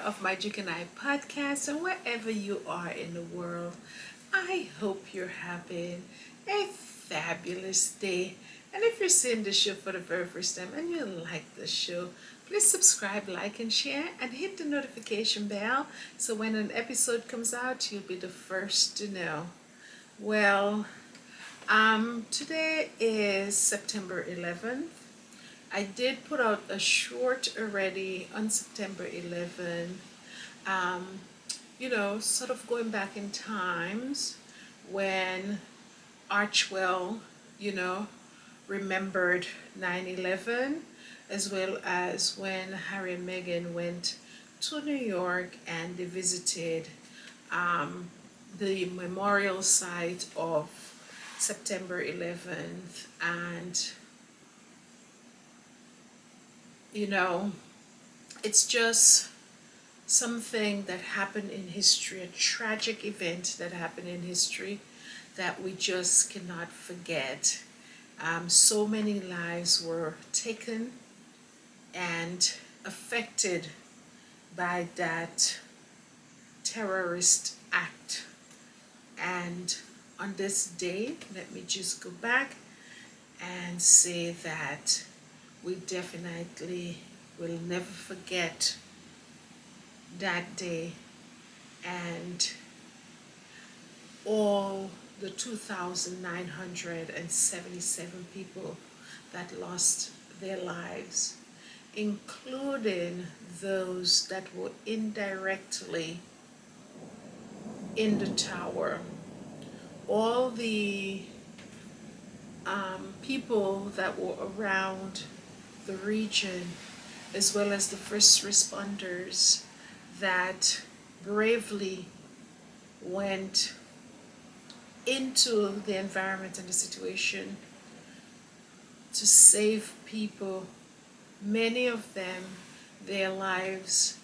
of my Duke and I podcast, and wherever you are in the world, I hope you're having a fabulous day. And if you're seeing the show for the very first time and you like the show, please subscribe, like, and share, and hit the notification bell so when an episode comes out, you'll be the first to know. Well, today is September 11th. I did put out a short already on September 11th, um, sort of going back in times when Archwell, you know, remembered 9/11, as well as when Harry and Meghan went to New York and they visited um, the memorial site of September 11th. And you know, it's just something that happened in history, a tragic event that happened in history that we just cannot forget. So many lives were taken and affected by that terrorist act. And on this day, let me just go back and say that we definitely will never forget that day and all the 2,977 people that lost their lives, including those that were indirectly in the tower. All the people that were around the region, as well as the first responders that bravely went into the environment and the situation to save people. Many of them, their lives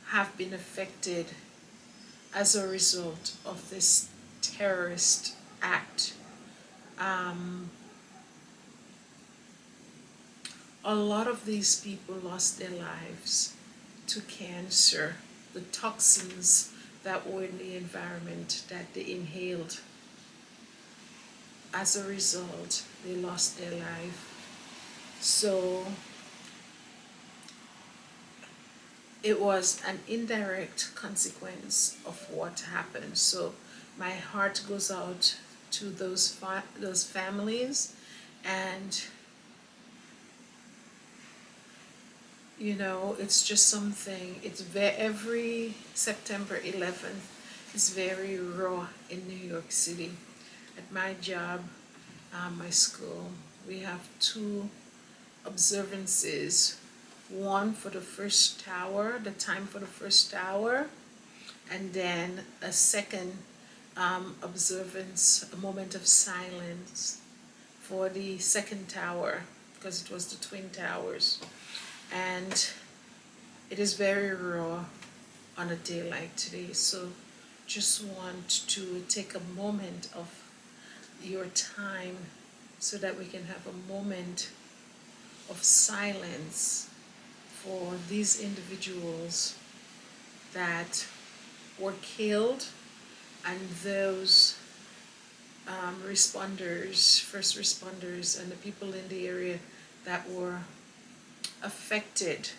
have been affected as a result of this terrorist act. A lot of these people lost their lives to cancer, the toxins that were in the environment that they inhaled. As a result, they lost their life. So it was an indirect consequence of what happened. So my heart goes out to those families, and it's just something. Every September 11th is very raw in New York City. At my job, my school, we have two observances. One for the first tower, the time for the first tower, and then a second observance, a moment of silence for the second tower, because it was the Twin Towers. And it is very raw on a day like today. So just want to take a moment of your time so that we can have a moment of silence for these individuals that were killed, and those responders, first responders, and the people in the area that were affected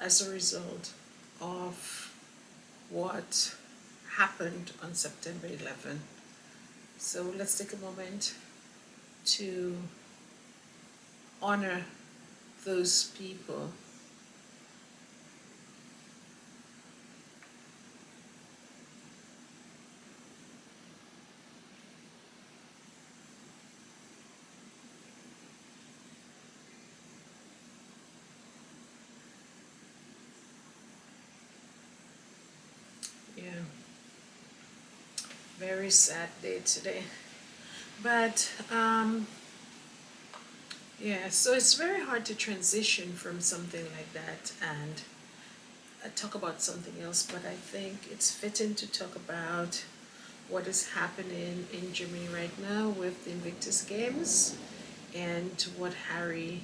as a result of what happened on September 11th. So let's take a moment to honor those people. Yeah, very sad day today. But yeah, so it's very hard to transition from something like that and talk about something else, but I think it's fitting to talk about what is happening in Germany right now with the Invictus Games and what Harry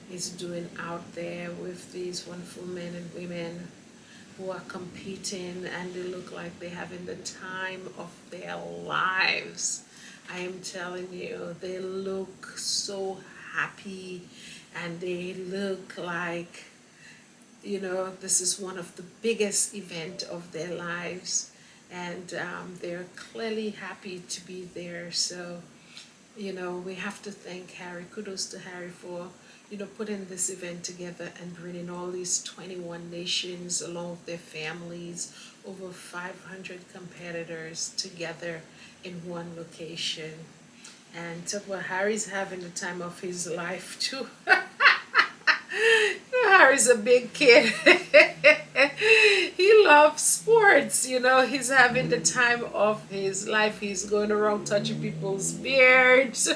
is doing out there with these wonderful men and women who are competing, and they look like they're having the time of their lives. I am telling you, they look so happy, and they look like, this is one of the biggest event of their lives, and they're clearly happy to be there. So we have to thank Harry. Kudos to Harry for, putting this event together and bringing all these 21 nations along with their families, over 500 competitors together in one location. And talk about Harry's having the time of his life too. Harry's a big kid. He loves sports, he's having the time of his life. He's going around touching people's beards.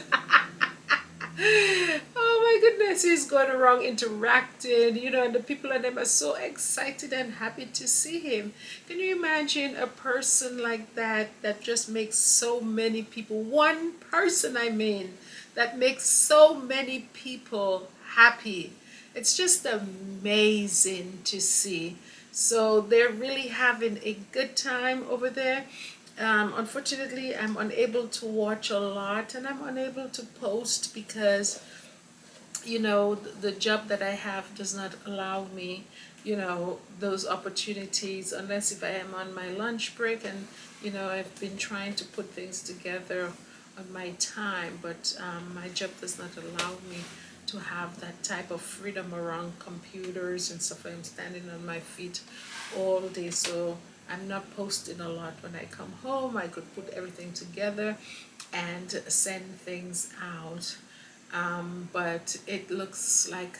Oh my goodness, he's going around interacting, and the people and them are so excited and happy to see him. Can you imagine a person like that just makes so many people, one person I mean, that makes so many people happy? It's just amazing to see. So they're really having a good time over there. Unfortunately, I'm unable to watch a lot, and I'm unable to post because, the job that I have does not allow me, those opportunities, unless if I am on my lunch break. And, I've been trying to put things together on my time, but my job does not allow me to have that type of freedom around computers and stuff. I'm standing on my feet all day, so I'm not posting a lot. When I come home, I could put everything together and send things out. But it looks like,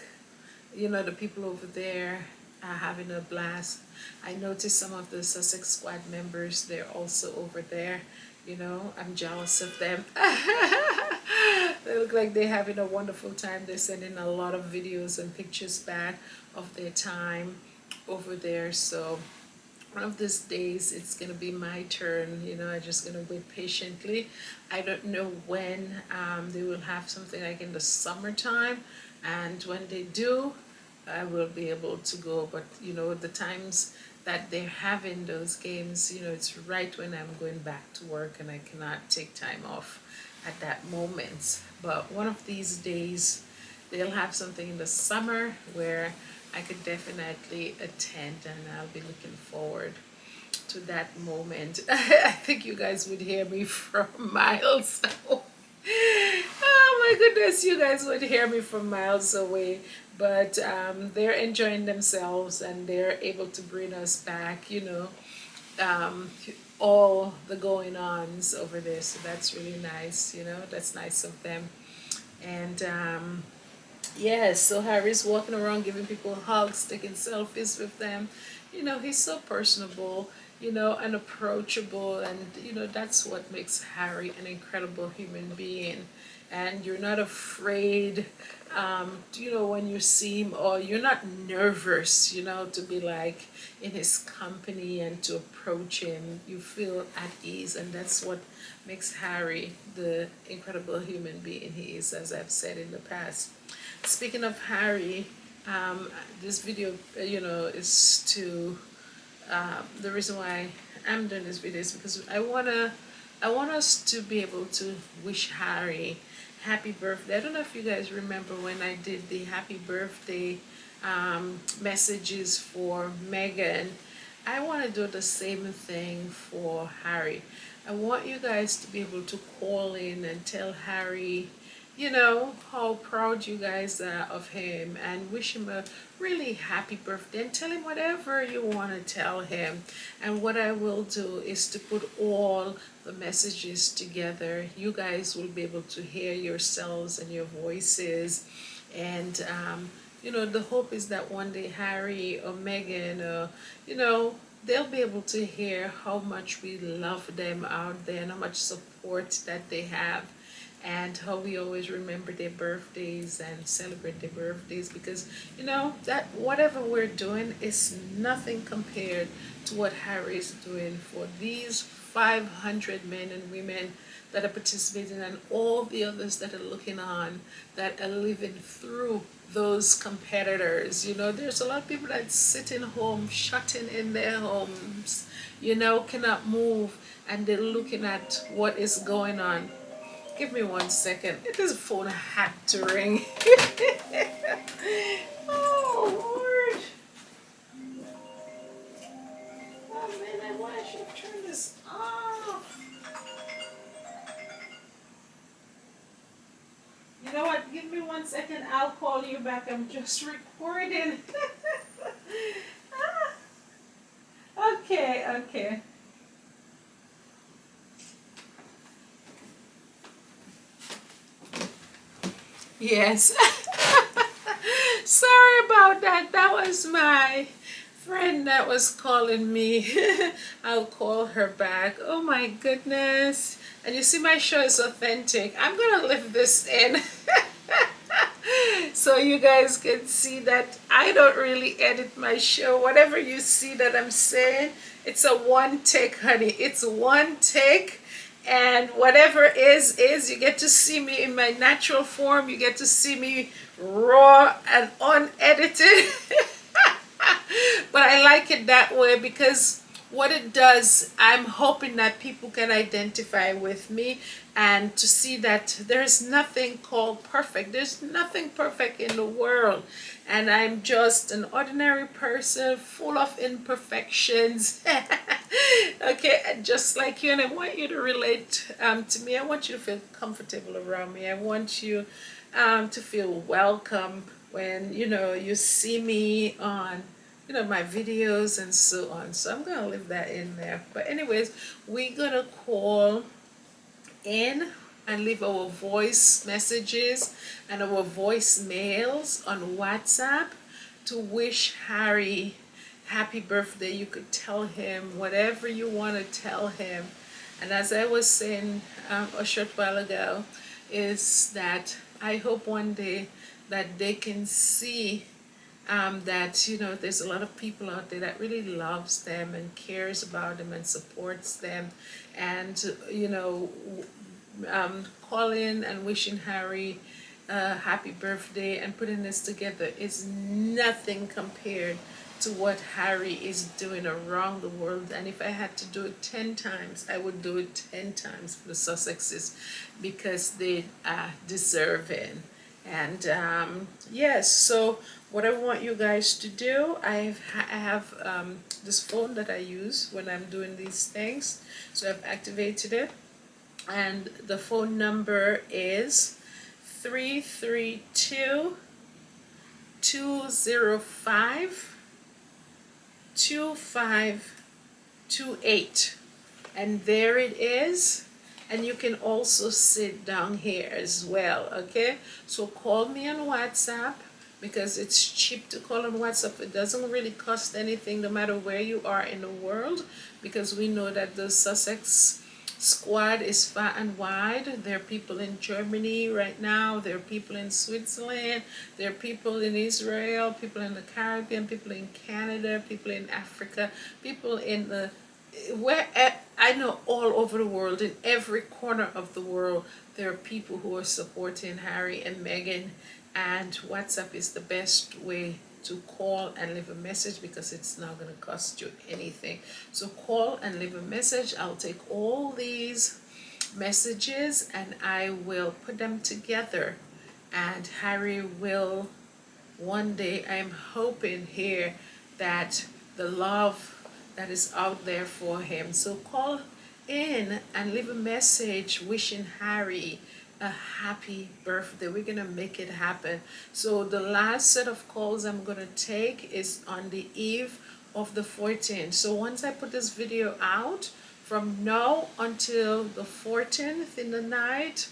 the people over there are having a blast. I noticed some of the Sussex Squad members, they're also over there. I'm jealous of them. They look like they're having a wonderful time. They're sending a lot of videos and pictures back of their time over there. So one of these days it's gonna be my turn. I'm just gonna wait patiently. I don't know when they will have something like in the summertime, and when they do, I will be able to go. But the times that they're having those games, it's right when I'm going back to work, and I cannot take time off at that moment. But one of these days they'll have something in the summer where I could definitely attend, and I'll be looking forward to that moment. I think you guys would hear me from miles away. Oh my goodness, you guys would hear me from miles away. But they're enjoying themselves, and they're able to bring us back, um, all the going ons over there. So that's really nice, that's nice of them. And yes, so Harry's walking around giving people hugs, taking selfies with them. He's so personable, and approachable, and that's what makes Harry an incredible human being. And you're not afraid, when you see him, or you're not nervous, to be like in his company and to approach him. You feel at ease, and that's what makes Harry the incredible human being he is, as I've said in the past. Speaking of Harry, this video, is to the reason why I'm doing this video is because I want us to be able to wish Harry happy birthday. I don't know if you guys remember when I did the happy birthday messages for Meghan. I want to do the same thing for Harry. I want you guys to be able to call in and tell Harry, how proud you guys are of him, and wish him a really happy birthday, and tell him whatever you want to tell him. And what I will do is to put all the messages together. You guys will be able to hear yourselves and your voices. And the hope is that one day Harry or Meghan, they'll be able to hear how much we love them out there, and how much support that they have. and how we always remember their birthdays and celebrate their birthdays, because that whatever we're doing is nothing compared to what Harry is doing for these 500 men and women that are participating, and all the others that are looking on, that are living through those competitors. There's a lot of people that sitting home, shutting in their homes, cannot move, and they're looking at what is going on. Give me 1 second. This phone had to ring. Oh, Lord. Oh, man, why should I turn this off? You know what? Give me 1 second. I'll call you back. I'm just recording. Okay, okay. Yes. Sorry about that. That was my friend that was calling me. I'll call her back. Oh my goodness. And you see, my show is authentic. I'm going to leave this in. So you guys can see that I don't really edit my show. Whatever you see that I'm saying, it's a one take, honey. It's one take. And whatever is, you get to see me in my natural form. You get to see me raw and unedited. But I like it that way, because what it does, I'm hoping that people can identify with me and to see that there's nothing called perfect. There's nothing perfect in the world. And I'm just an ordinary person full of imperfections. Okay, and just like you, and I want you to relate to me. I want you to feel comfortable around me. I want you to feel welcome when you see me on my videos and so on. So I'm gonna leave that in there. But anyways, we're gonna call in and leave our voice messages and our voicemails on WhatsApp to wish Harry happy birthday. You could tell him whatever you want to tell him. And as I was saying a short while ago, is that I hope one day that they can see that there's a lot of people out there that really loves them and cares about them and supports them, and calling and wishing Harry a happy birthday and putting this together is nothing compared to what Harry is doing around the world. And if I had to do it 10 times, I would do it 10 times for the Sussexes, because they are deserving. And yes, so what I want you guys to do, I have this phone that I use when I'm doing these things. So I've activated it, and the phone number is 332-205-2528. And there it is. And you can also sit down here as well, okay? So call me on WhatsApp, because it's cheap to call on WhatsApp. It doesn't really cost anything, no matter where you are in the world, because we know that the Sussex squad is far and wide. There are people in Germany right now. There are people in Switzerland. There are people in Israel, people in the Caribbean, people in Canada, people in Africa, people in the I know all over the world, in every corner of the world, there are people who are supporting Harry and Meghan, and WhatsApp is the best way to call and leave a message, because it's not going to cost you anything. So call and leave a message. I'll take all these messages and I will put them together, and Harry will one day, I'm hoping here, that the love that is out there for him. So call in and leave a message wishing Harry a happy birthday. We're gonna make it happen. So the last set of calls I'm gonna take is on the eve of the 14th. So once I put this video out, from now until the 14th in the night,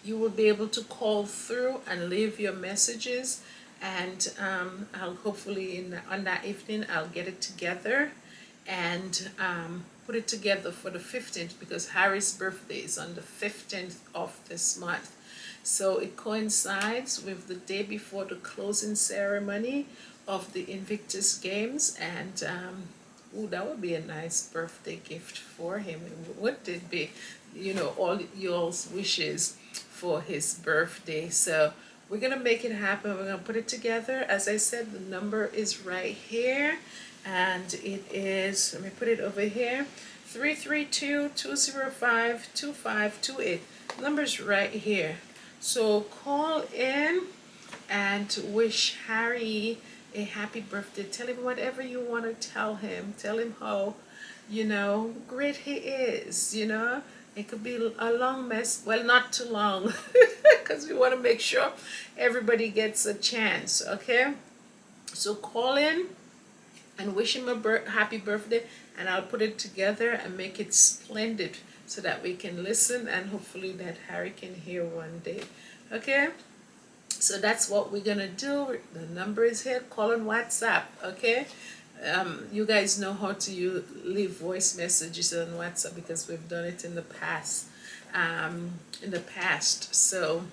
you will be able to call through and leave your messages, and I'll hopefully on that evening I'll get it together and put put it together for the 15th because Harry's birthday is on the 15th of this month. So it coincides with the day before the closing ceremony of the Invictus Games, and ooh, that would be a nice birthday gift for him. Wouldn't it be? You know, all y'all's wishes for his birthday. So we're gonna make it happen. We're gonna put it together. As I said, the number is right here, and it is, let me put it over here, 332-205-2528. Number's right here. So call in and wish Harry a happy birthday. Tell him whatever you want to tell him. Tell him how, you know, great he is, you know. It could be a long mess, well, not too long, because we want to make sure everybody gets a chance, okay? So call in and wish him a happy birthday, and I'll put it together and make it splendid so that we can listen, and hopefully that Harry can hear one day, okay? So that's what we're gonna do. The number is here. Call on WhatsApp, okay? You guys know how to leave voice messages on WhatsApp because we've done it in the past. So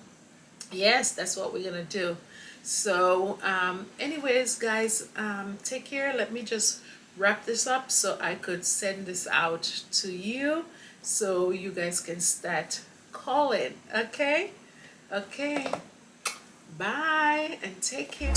yes, that's what we're gonna do. So anyways, guys, take care. Let me just wrap this up so I could send this out to you so you guys can start calling, okay? Okay, bye and take care.